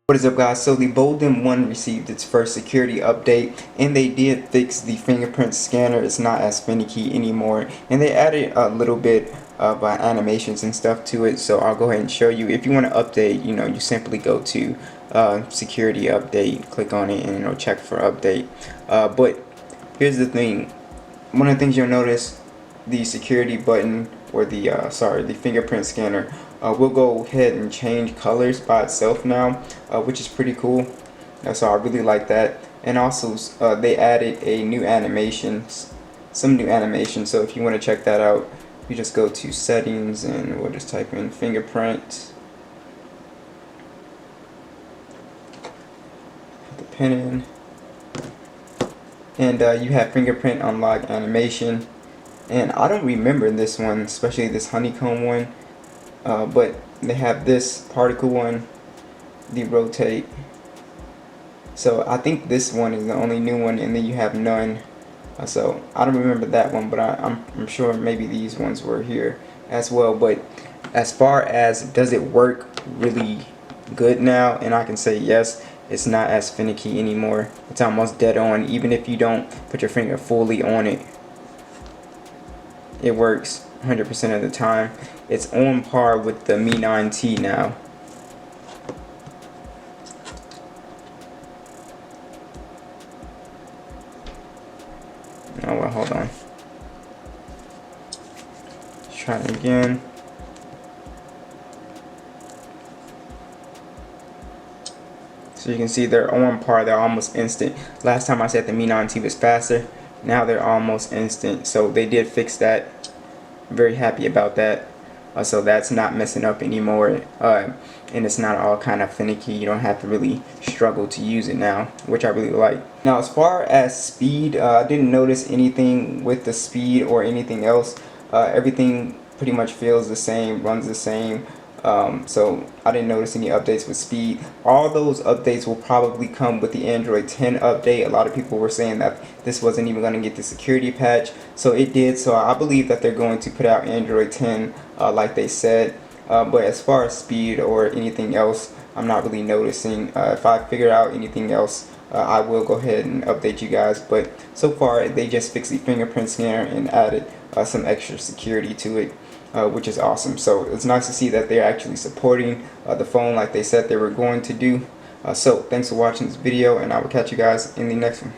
What is up, guys? So the Bolden 1 received its first security update, and they did fix the fingerprint scanner. It's not as finicky anymore, and they added a little bit of animations and stuff to it. So I'll go ahead and show you. If you want to update, you simply go to security update, click on it, and it'll check for update. But here's the thing. One of the things you'll notice, the security button, or the the fingerprint scanner, will go ahead and change colors by itself now, which is pretty cool. So I really like that. And also they added a new animations, some new animation. So if you want to check that out, you just go to settings and we'll just type in fingerprint, put the pin in, and you have fingerprint unlock animation. And I don't remember this one, especially this honeycomb one, but they have this particle one, the rotate. So I think this one is the only new one, and then you have none. So I don't remember that one, but I'm sure maybe these ones were here as well. But as far as does it work really good now, and I can say yes, it's not as finicky anymore. It's almost dead on. Even if you don't put your finger fully on it, it works 100% of the time. It's on par with the Mi 9T now. Oh well, hold on. Let's try it again. So you can see they're on par, they're almost instant. Last time I said the Mi 9T was faster. Now they're almost instant. So they did fix that. Very happy about that. So that's not messing up anymore, and it's not all kind of finicky. You don't have to really struggle to use it now, which I really like. Now as far as speed, I didn't notice anything with the speed or anything else. Everything pretty much feels the same, runs the same. So I didn't notice any updates with speed. All those updates will probably come with the Android 10 update. A lot of people were saying that this wasn't even going to get the security patch, so it did. So I believe that they're going to put out Android 10 like they said. But as far as speed or anything else, I'm not really noticing. If I figure out anything else, I will go ahead and update you guys. But so far they just fixed the fingerprint scanner and added some extra security to it, which is awesome. So it's nice to see that they're actually supporting the phone like they said they were going to do. So thanks for watching this video, and I will catch you guys in the next one.